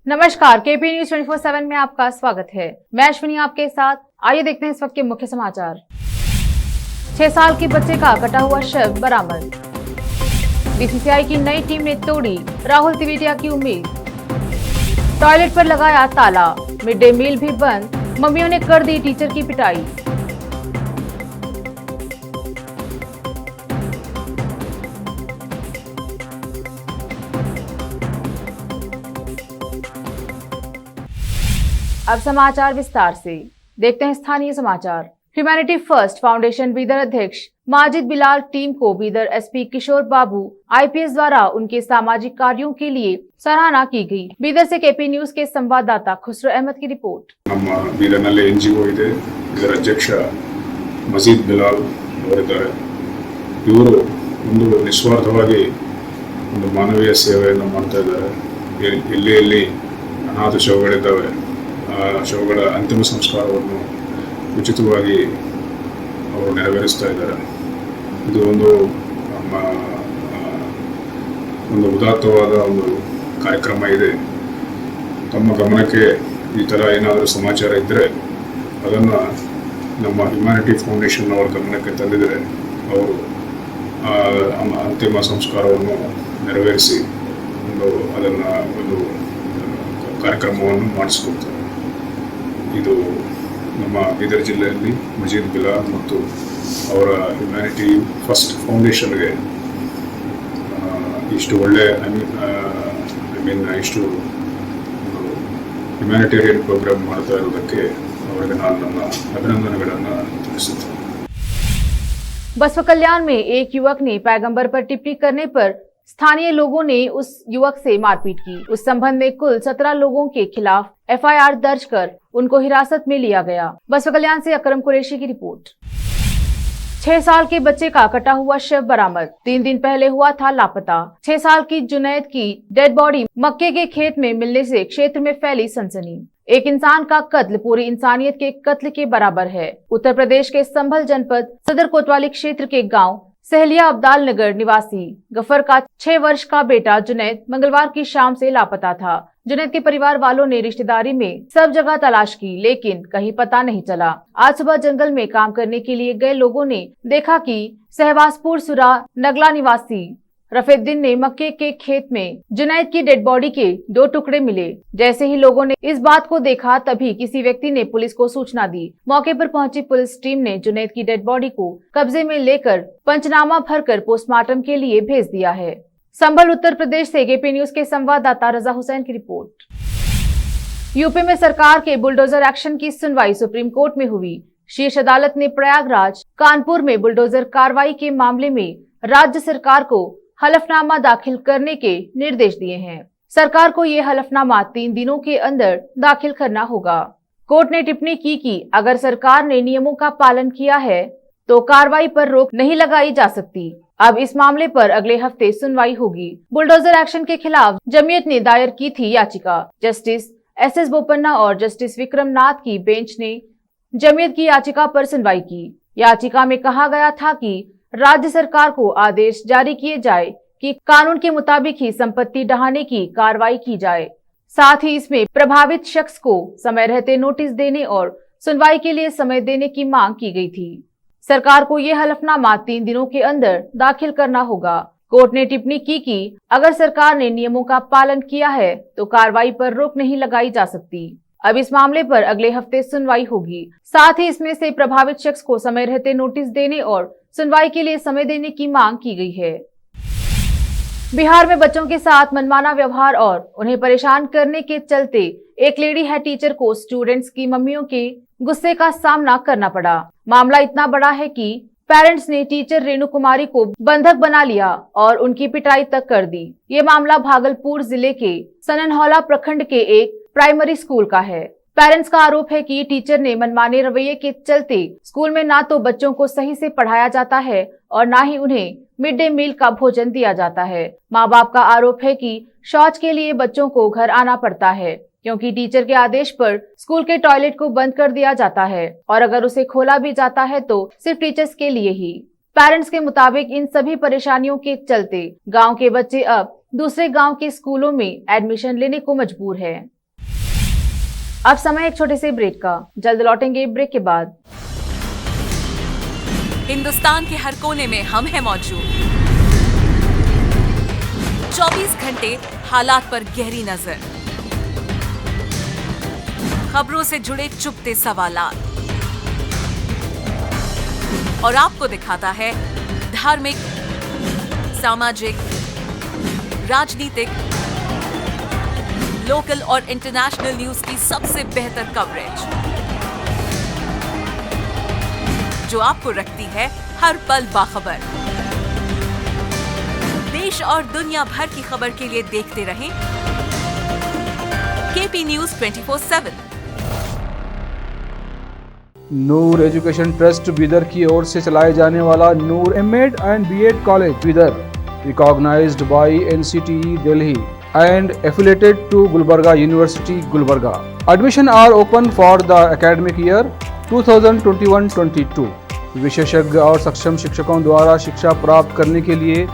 नमस्कार, KP news 24/7 में आपका स्वागत है। मैं अश्विनी आपके साथ। आइए देखते हैं इस वक्त के मुख्य समाचार। 6 साल के बच्चे का कटा हुआ शव बरामद। बीसीसीआई की नई टीम ने तोड़ी राहुल तिवेटिया की उम्मीद। टॉयलेट पर लगाया ताला, मिड डे मील भी बंद, मम्मियों ने कर दी टीचर की पिटाई। अब समाचार विस्तार से। देखते हैं स्थानीय समाचार। ह्यूमैनिटी फर्स्ट फाउंडेशन बीदर अध्यक्ष माजिद बिलाल टीम को बीदर एसपी किशोर बाबू आईपीएस द्वारा उनके सामाजिक कार्यों के लिए सराहना की गई। बीदर से केपी न्यूज के संवाददाता खुसरो अहमद की रिपोर्ट। बीदर्नल्ली एनजीओ ಇದೆ, ಇದರ ಅಧ್ಯಕ್ಷ ಮಜೀದ್ ಬಿಲಾಲ್ ಅವರಿದ್ದಾರೆ। ಇವರು ಒಂದು ನಿಸ್ವಾರ್ಥವಾಗಿ ಒಂದು ಮಾನವೀಯ ಸೇವೆಯನ್ನು ಮಾಡ್ತಾ ಇದ್ದಾರೆ। ಎಲ್ಲಿ ಅನಾಥ ಶವಗಳಿದ್ದಾವೆ, ಶವಗಳ ಅಂತಿಮ ಸಂಸ್ಕಾರವನ್ನು ಉಚಿತವಾಗಿ ಅವರು ನೆರವೇರಿಸ್ತಾ ಇದ್ದಾರೆ। ಇದು ಒಂದು ಉದಾತ್ತವಾದ ಒಂದು ಕಾರ್ಯಕ್ರಮ ಇದೆ। ತಮ್ಮ ಗಮನಕ್ಕೆ ಈ ಥರ ಏನಾದರೂ ಸಮಾಚಾರ ಇದ್ದರೆ ಅದನ್ನು ನಮ್ಮ ಹ್ಯುಮ್ಯಾನಿಟಿ ಫೌಂಡೇಶನ್ ಅವರ ಗಮನಕ್ಕೆ ತಂದಿದ್ದಾರೆ ಅವರು ಅಂತಿಮ ಸಂಸ್ಕಾರವನ್ನು ನೆರವೇರಿಸಿ ಅದನ್ನು ಒಂದು ಕಾರ್ಯಕ್ರಮವನ್ನು ಮಾಡಿಸ್ಕೊಡ್ತಾರೆ। ಇದು ನಮ್ಮ ಬೀದರ್ ಜಿಲ್ಲೆಯಲ್ಲಿ ಮಜೀದ್ ಬಿಲಾಲ್ ಮತ್ತು ಅವರ ಹ್ಯುಮ್ಯಾನಿಟಿ ಫಸ್ಟ್ ಫೌಂಡೇಶನ್ಗೆ ಇಷ್ಟು ಒಳ್ಳೆ ಇಷ್ಟು ಹ್ಯುಮ್ಯಾನಿಟೇರಿಯನ್ ಪ್ರೋಗ್ರಾಮ್ ಮಾಡ್ತಾ ಇರೋದಕ್ಕೆ ಅವರಿಗೆ ನಾನು ನನ್ನ ಅಭಿನಂದನೆಗಳನ್ನು ತಿಳಿಸುತ್ತೇನೆ। बसवा कल्याण में एक युवक ने पैगंबर पर टिप्पणी करने पर स्थानीय लोगों ने उस युवक से मारपीट की। उस संबंध में कुल 17 लोगों के खिलाफ एफआईआर दर्ज कर उनको हिरासत में लिया गया। बसवा कल्याण से अकरम कुरैशी की रिपोर्ट। 6 साल के बच्चे का कटा हुआ शव बरामद। 3 दिन पहले हुआ था लापता। 6 साल की जुनैद की डेड बॉडी मक्के के खेत में मिलने से क्षेत्र में फैली सनसनी। एक इंसान का कत्ल पूरी इंसानियत के कत्ल के बराबर है। उत्तर प्रदेश के संभल जनपद सदर कोतवाली क्षेत्र के गांव सहलिया अब्दाल नगर निवासी गफर का 6 वर्ष का बेटा जुनैद मंगलवार की शाम से लापता था। जुनैद के परिवार वालों ने रिश्तेदारी में सब जगह तलाश की, लेकिन कहीं पता नहीं चला। आज सुबह जंगल में काम करने के लिए गए लोगों ने देखा कि सहवासपुर सुरा नगला निवासी रफीउद्दीन ने मक्के के खेत में जुनैद की डेड बॉडी के 2 टुकड़े मिले। जैसे ही लोगों ने इस बात को देखा, तभी किसी व्यक्ति ने पुलिस को सूचना दी। मौके पर पहुंची पुलिस टीम ने जुनैद की डेड बॉडी को कब्जे में लेकर पंचनामा भरकर पोस्टमार्टम के लिए भेज दिया है। संभल उत्तर प्रदेश से केपी न्यूज के संवाददाता रजा हुसैन की रिपोर्ट। यूपी में सरकार के बुलडोजर एक्शन की सुनवाई सुप्रीम कोर्ट में हुई। शीर्ष अदालत ने प्रयागराज कानपुर में बुलडोजर कार्रवाई के मामले में राज्य सरकार को हलफनामा दाखिल करने के निर्देश दिए हैं। सरकार को ये हलफनामा 3 दिनों के अंदर दाखिल करना होगा। कोर्ट ने टिप्पणी की कि अगर सरकार ने नियमों का पालन किया है तो कार्रवाई पर रोक नहीं लगाई जा सकती। अब इस मामले पर अगले हफ्ते सुनवाई होगी। बुलडोजर एक्शन के खिलाफ जमीयत ने दायर की थी याचिका। जस्टिस एसएस बोपन्ना और जस्टिस विक्रम नाथ की बेंच ने जमीयत की याचिका पर सुनवाई की। याचिका में कहा गया था कि राज्य सरकार को आदेश जारी किए जाए कि कानून के मुताबिक ही संपत्ति ढहाने की कार्रवाई की जाए। साथ ही इसमें प्रभावित शख्स को समय रहते नोटिस देने और सुनवाई के लिए समय देने की मांग की गई थी। सरकार को ये हलफनामा 3 दिनों के अंदर दाखिल करना होगा। कोर्ट ने टिप्पणी की कि अगर सरकार ने नियमों का पालन किया है तो कार्रवाई पर रोक नहीं लगाई जा सकती। अब इस मामले पर अगले हफ्ते सुनवाई होगी। साथ ही इसमें से प्रभावित शख्स को समय रहते नोटिस देने और सुनवाई के लिए समय देने की मांग की गई है। बिहार में बच्चों के साथ मनमाना व्यवहार और उन्हें परेशान करने के चलते एक लेडी हेड टीचर को स्टूडेंट्स की मम्मियों के गुस्से का सामना करना पड़ा। मामला इतना बड़ा है कि पेरेंट्स ने टीचर रेणु कुमारी को बंधक बना लिया और उनकी पिटाई तक कर दी। ये मामला भागलपुर जिले के सननहौला प्रखंड के एक प्राइमरी स्कूल का है। पेरेंट्स का आरोप है कि टीचर ने मनमाने रवैये के चलते स्कूल में ना तो बच्चों को सही से पढ़ाया जाता है और ना ही उन्हें मिड डे मील का भोजन दिया जाता है। माँ बाप का आरोप है कि शौच के लिए बच्चों को घर आना पड़ता है, क्योंकि टीचर के आदेश पर स्कूल के टॉयलेट को बंद कर दिया जाता है और अगर उसे खोला भी जाता है तो सिर्फ टीचर्स के लिए ही। पेरेंट्स के मुताबिक इन सभी परेशानियों के चलते गांव के बच्चे अब दूसरे गांव के स्कूलों में एडमिशन लेने को मजबूर है। अब समय एक छोटे से ब्रेक का, जल्द लौटेंगे ब्रेक के बाद। हिंदुस्तान के हर कोने में हम हैं मौजूद। 24 घंटे हालात पर गहरी नजर, खबरों से जुड़े चुपते सवालात, और आपको दिखाता है धार्मिक, सामाजिक, राजनीतिक, लोकल और इंटरनेशनल न्यूज की सबसे बेहतर कवरेज, जो आपको रखती है हर पल बाखबर। देश और दुनिया भर की खबर के लिए देखते रहें KP news 24/7। Noor education trust Bidar की ओर से चलाए जाने वाला Noor MEd and BEd college Bidar, recognised by NCTE Delhi and affiliated to Gulbarga University, Gulbarga. Admission are open for the academic year 2021-22. विशेषज्ञ और सक्षम शिक्षकों द्वारा शिक्षा प्राप्त करने के लिए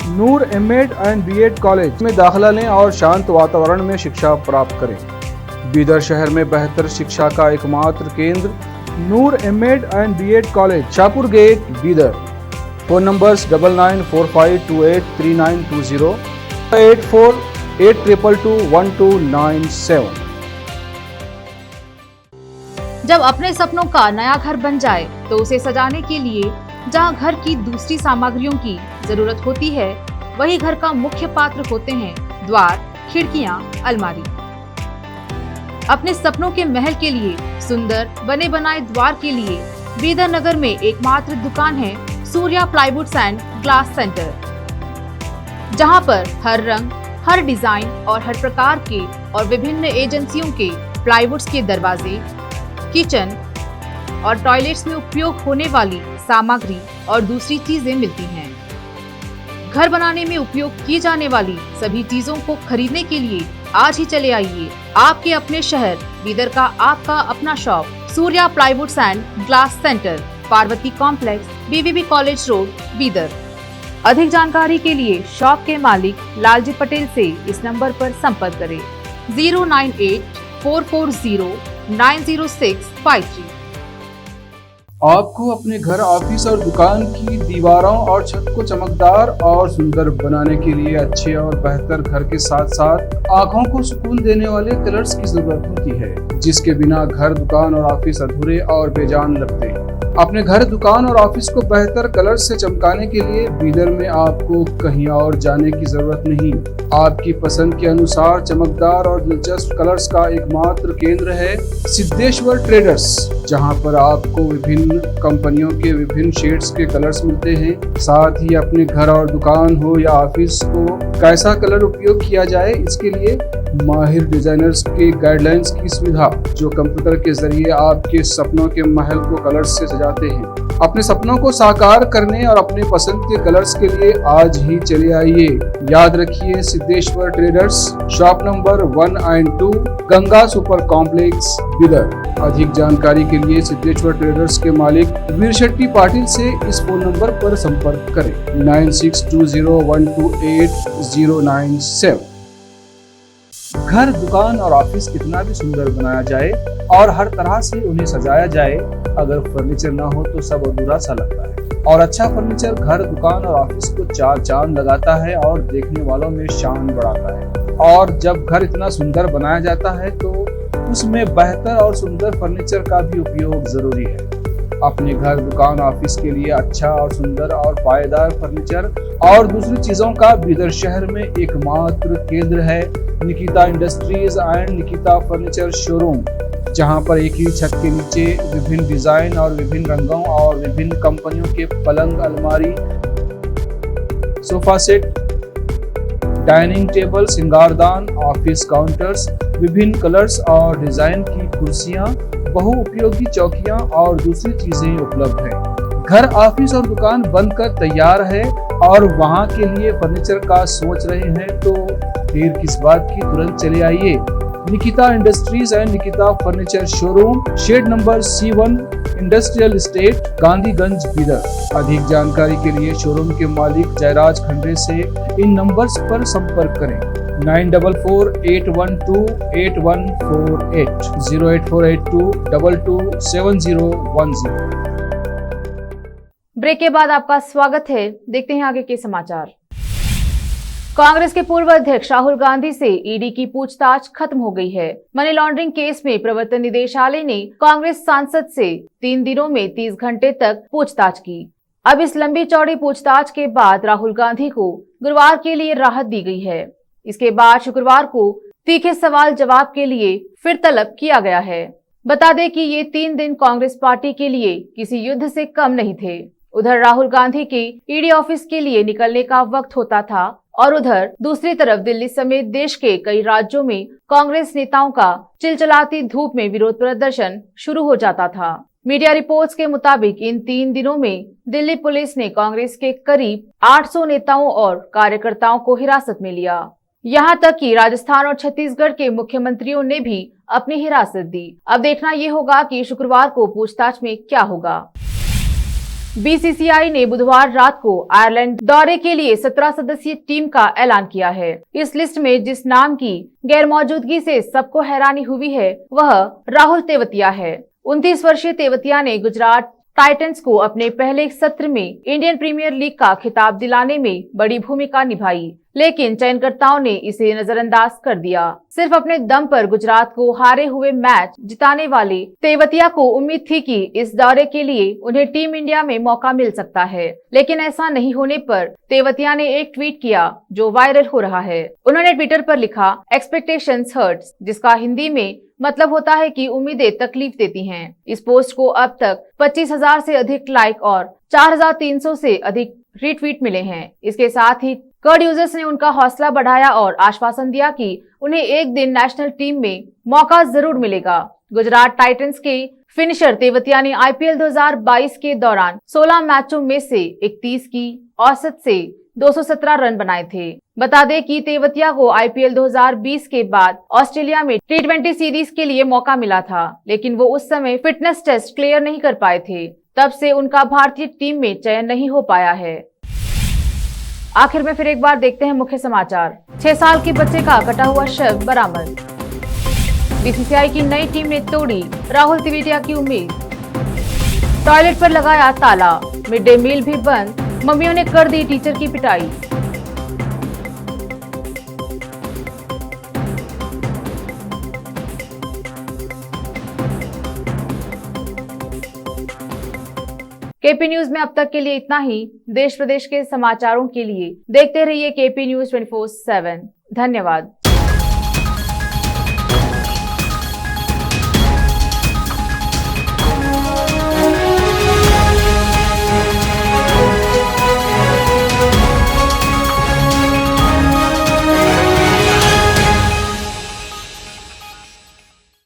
नूर एमएड एंड बीएड कॉलेज में दाखिला लें और शांत वातावरण में शिक्षा प्राप्त करें। बीदर शहर में बेहतर शिक्षा का एकमात्र केंद्र Noor MEd and BEd college, Shahpur gate, Bidar. Phone numbers 9945283920, 8482221297। जब अपने सपनों का नया घर बन जाए तो उसे सजाने के लिए जहां घर की दूसरी सामग्रियों की जरूरत होती है, वही घर का मुख्य पात्र होते हैं द्वार, खिड़कियां, अलमारी। अपने सपनों के महल के लिए सुंदर बने बनाए द्वार के लिए बीदर नगर में एकमात्र दुकान है Surya plywoods and glass centre, जहां पर हर रंग, हर डिजाइन और हर प्रकार के और विभिन्न एजेंसियों के प्लाईवुड्स के दरवाजे, किचन और टॉयलेट्स में उपयोग होने वाली सामग्री और दूसरी चीजें मिलती हैं। घर बनाने में उपयोग की जाने वाली सभी चीजों को खरीदने के लिए आज ही चले आइए आपके अपने शहर बीदर का आपका अपना shop Surya plywoods and glass centre, Parvati complex, BVB college road, Bidar. अधिक जानकारी के लिए शॉप के मालिक लालजी पटेल से इस नंबर पर संपर्क करें 098-440-90653। आपको अपने घर, ऑफिस और दुकान की दीवारों और छत को चमकदार और सुंदर बनाने के लिए अच्छे और बेहतर घर के साथ साथ आंखों को सुकून देने वाले कलर्स की जरूरत होती है, जिसके बिना घर, दुकान और ऑफिस अधूरे और बेजान लगते हैं। अपने घर, दुकान और ऑफिस को बेहतर कलर्स से चमकाने के लिए बीदर में आपको कहीं और जाने की जरूरत नहीं। आपकी पसंद के अनुसार चमकदार और दिलचस्प कलर्स का एकमात्र केंद्र है सिद्धेश्वर ट्रेडर्स, जहां पर आपको विभिन्न कंपनियों के विभिन्न शेड्स के कलर्स मिलते हैं। साथ ही अपने घर और दुकान हो या ऑफिस को कैसा कलर उपयोग किया जाए, इसके लिए माहिर डिजाइनर्स के गाइडलाइंस की सुविधा, जो कंप्यूटर के जरिए आपके सपनों के महल को कलर्स से सजाते हैं। अपने सपनों को साकार करने और अपने पसंद के कलर्स के लिए आज ही चले आइए। याद रखिए, Siddheshwar traders, shop number 1 and 2, Ganga super complex, Bidar. अधिक जानकारी के लिए सिद्धेश्वर ट्रेडर्स के मालिक वीर शेट्टी पाटिल से इस फोन नंबर पर संपर्क करें 9620128097। घर, दुकान और ऑफिस कितना भी सुंदर बनाया जाए और हर तरह से उन्हें सजाया जाए, अगर फर्नीचर ना हो तो सब अधूरा सा लगता है। और अच्छा फर्नीचर घर, दुकान और ऑफिस को चार चांद लगाता है और देखने वालों में शान बढ़ाता है। और जब घर इतना सुंदर बनाया जाता है तो उसमें बेहतर और सुंदर फर्नीचर का भी उपयोग जरूरी है। अपने घर, दुकान, ऑफिस के लिए अच्छा और सुंदर और पायदार फर्नीचर और दूसरी चीजों का बीदर शहर में एकमात्र केंद्र है Nikita industries and Nikita furniture showroom, जहां पर एक ही छत के नीचे विभिन्न डिजाइन और विभिन्न रंगों और विभिन्न कंपनियों के पलंग, अलमारी, सोफा सेट, डाइनिंग टेबल, सिंगारदान, ऑफिस काउंटर्स, विभिन्न कलर्स और डिजाइन की कुर्सियां, बहुउपयोगी चौकियां और दूसरी चीजें उपलब्ध हैं। घर, ऑफिस और दुकान बनकर तैयार है और वहां के लिए फर्नीचर का सोच रहे हैं तो देर किस बात की, तुरंत चले आइए। Nikita industries and Nikita furniture showroom, shed number C1, industrial estate, Gandhiganj, Bidar. अधिक जानकारी के लिए शोरूम के मालिक जयराज खंडे से इन नंबर्स पर संपर्क करें 9448128148 08482227010। ब्रेक के बाद आपका स्वागत है। देखते हैं आगे के समाचार। कांग्रेस के पूर्व अध्यक्ष राहुल गांधी से ईडी की पूछताछ खत्म हो गई है। मनी लॉन्ड्रिंग केस में प्रवर्तन निदेशालय ने कांग्रेस सांसद से 3 दिनों में 30 घंटे तक पूछताछ की। अब इस लंबी चौड़ी पूछताछ के बाद राहुल गांधी को गुरुवार के लिए राहत दी गई है। इसके बाद शुक्रवार को तीखे सवाल जवाब के लिए फिर तलब किया गया है। बता दें कि ये 3 दिन कांग्रेस पार्टी के लिए किसी युद्ध से कम नहीं थे। उधर राहुल गांधी के ईडी ऑफिस के लिए निकलने का वक्त होता था और उधर दूसरी तरफ दिल्ली समेत देश के कई राज्यों में कांग्रेस नेताओं का चिलचिलाती धूप में विरोध प्रदर्शन शुरू हो जाता था। मीडिया रिपोर्ट्स के मुताबिक इन 3 दिनों में दिल्ली पुलिस ने कांग्रेस के करीब 800 नेताओं और कार्यकर्ताओं को हिरासत में लिया। यहाँ तक कि राजस्थान और छत्तीसगढ़ के मुख्यमंत्रियों ने भी अपनी हिरासत दी। अब देखना ये होगा कि शुक्रवार को पूछताछ में क्या होगा। बीसीसीआई ने बुधवार रात को आयरलैंड दौरे के लिए 17 सदस्यीय टीम का ऐलान किया है। इस लिस्ट में जिस नाम की गैरमौजूदगी से सबको हैरानी हुई है वह राहुल तेवतिया है। 29 वर्षीय तेवतिया ने गुजरात टाइटंस को अपने पहले सत्र में इंडियन प्रीमियर लीग का खिताब दिलाने में बड़ी भूमिका निभाई, लेकिन चयनकर्ताओं ने इसे नजरअंदाज कर दिया। सिर्फ अपने दम पर गुजरात को हारे हुए मैच जिताने वाले तेवतिया को उम्मीद थी कि इस दौरे के लिए उन्हें टीम इंडिया में मौका मिल सकता है, लेकिन ऐसा नहीं होने पर तेवतिया ने एक ट्वीट किया जो वायरल हो रहा है। उन्होंने ट्विटर पर लिखा, एक्सपेक्टेशंस हर्ट्स, जिसका हिंदी में मतलब होता है कि उम्मीदें तकलीफ देती हैं। इस पोस्ट को अब तक 25,000 से अधिक लाइक और 4,300 से अधिक रीट्वीट मिले हैं। इसके साथ ही कड यूजर्स ने उनका हौसला बढ़ाया और आश्वासन दिया कि उन्हें एक दिन नेशनल टीम में मौका जरूर मिलेगा। गुजरात टाइटंस के फिनिशर तेवतिया ने आईपीएल 2022 के दौरान 16 मैचों में से 31 की औसत से 217 रन बनाए थे। बता दें कि तेवतिया को आईपीएल 2020 के बाद ऑस्ट्रेलिया में T20 सीरीज के लिए मौका मिला था, लेकिन वो उस समय फिटनेस टेस्ट क्लियर नहीं कर पाए थे। तब से उनका भारतीय टीम में चयन नहीं हो पाया है। आखिर में फिर एक बार देखते हैं मुख्य समाचार। 6 साल के बच्चे का कटा हुआ शव बरामद। बीसीसीआई की नई टीम ने तोड़ी राहुल तेवतिया की उम्मीद। टॉयलेट पर लगाया ताला, मिड डे मील भी बंद, मम्मियों ने कर दी टीचर की पिटाई। केपी न्यूज में अब तक के लिए इतना ही। देश प्रदेश के समाचारों के लिए देखते रहिए केपी न्यूज 24/7। धन्यवाद।